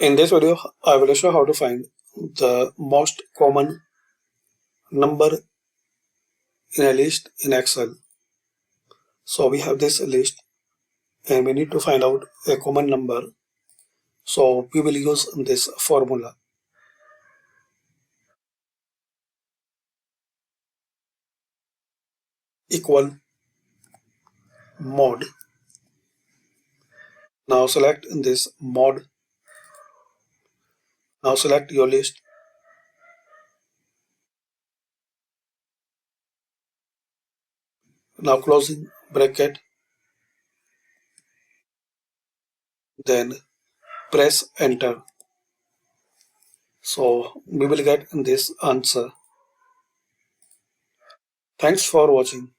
In this video, I will show how to find the most common number in a list in Excel. So we have this list and we need to find out a common number. So we will use this formula. Equal mod. Now select this mod. Now select your list. Now closing bracket. Then press enter. So we will get this answer. Thanks for watching.